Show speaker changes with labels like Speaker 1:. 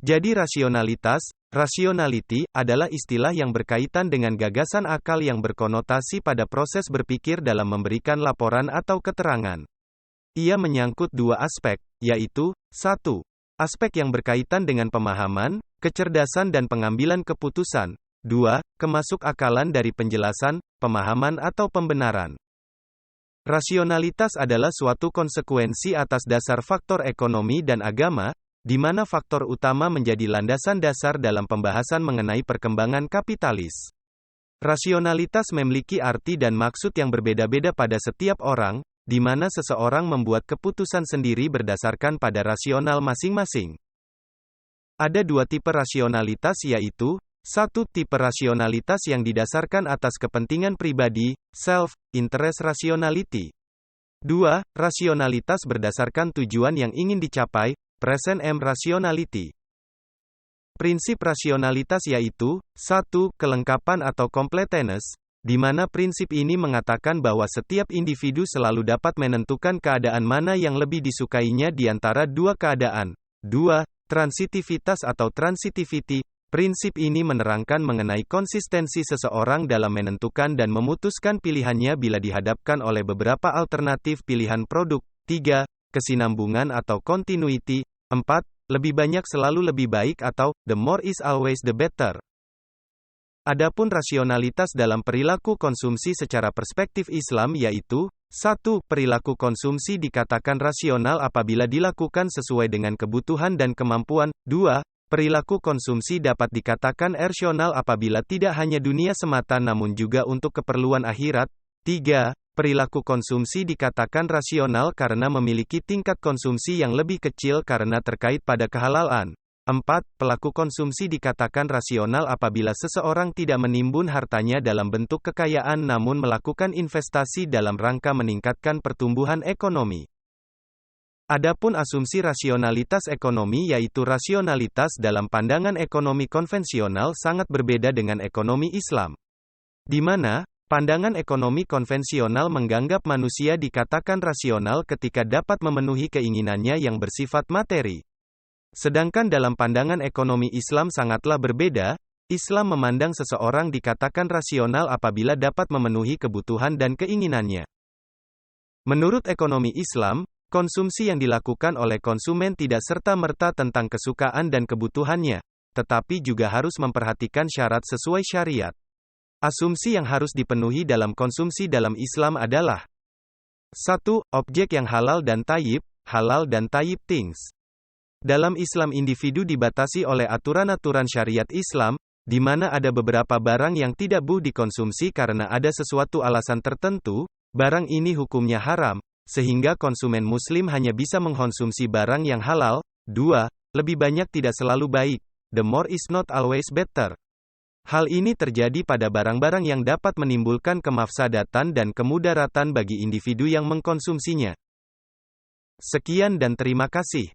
Speaker 1: Jadi rationality, adalah istilah yang berkaitan dengan gagasan akal yang berkonotasi pada proses berpikir dalam memberikan laporan atau keterangan. Ia menyangkut dua aspek, yaitu, 1. Aspek yang berkaitan dengan pemahaman, kecerdasan dan pengambilan keputusan. 2. Kemasuk-akalan dari penjelasan, pemahaman atau pembenaran. Rasionalitas adalah suatu konsekuensi atas dasar faktor ekonomi dan agama, di mana faktor utama menjadi landasan dasar dalam pembahasan mengenai perkembangan kapitalis. Rasionalitas memiliki arti dan maksud yang berbeda-beda pada setiap orang, di mana seseorang membuat keputusan sendiri berdasarkan pada rasional masing-masing. Ada dua tipe rasionalitas yaitu, 1. Tipe rasionalitas yang didasarkan atas kepentingan pribadi, self-interest rationality. 2. Rasionalitas berdasarkan tujuan yang ingin dicapai, present aim rationality. Prinsip rasionalitas yaitu, 1. Kelengkapan atau completeness, di mana prinsip ini mengatakan bahwa setiap individu selalu dapat menentukan keadaan mana yang lebih disukainya di antara dua keadaan. 2. Transitivitas atau transitivity. Prinsip ini menerangkan mengenai konsistensi seseorang dalam menentukan dan memutuskan pilihannya bila dihadapkan oleh beberapa alternatif pilihan produk. 3. Kesinambungan atau continuity. 4. Lebih banyak selalu lebih baik atau, the more is always the better. Adapun rasionalitas dalam perilaku konsumsi secara perspektif Islam yaitu, 1. Perilaku konsumsi dikatakan rasional apabila dilakukan sesuai dengan kebutuhan dan kemampuan. 2. Perilaku konsumsi dapat dikatakan irrasional apabila tidak hanya dunia semata namun juga untuk keperluan akhirat. 3. Perilaku konsumsi dikatakan rasional karena memiliki tingkat konsumsi yang lebih kecil karena terkait pada kehalalan. 4. Pelaku konsumsi dikatakan rasional apabila seseorang tidak menimbun hartanya dalam bentuk kekayaan namun melakukan investasi dalam rangka meningkatkan pertumbuhan ekonomi. Adapun asumsi rasionalitas ekonomi yaitu rasionalitas dalam pandangan ekonomi konvensional sangat berbeda dengan ekonomi Islam. Di mana, pandangan ekonomi konvensional menganggap manusia dikatakan rasional ketika dapat memenuhi keinginannya yang bersifat materi. Sedangkan dalam pandangan ekonomi Islam sangatlah berbeda, Islam memandang seseorang dikatakan rasional apabila dapat memenuhi kebutuhan dan keinginannya. Menurut ekonomi Islam, konsumsi yang dilakukan oleh konsumen tidak serta-merta tentang kesukaan dan kebutuhannya, tetapi juga harus memperhatikan syarat sesuai syariat. Asumsi yang harus dipenuhi dalam konsumsi dalam Islam adalah 1. Objek yang halal dan thayyib things. Dalam Islam individu dibatasi oleh aturan-aturan syariat Islam, di mana ada beberapa barang yang tidak boleh dikonsumsi karena ada sesuatu alasan tertentu, barang ini hukumnya haram, sehingga konsumen muslim hanya bisa mengkonsumsi barang yang halal. 2. Lebih banyak tidak selalu baik, the more is not always better. Hal ini terjadi pada barang-barang yang dapat menimbulkan kemafsadatan dan kemudaratan bagi individu yang mengkonsumsinya. Sekian dan terima kasih.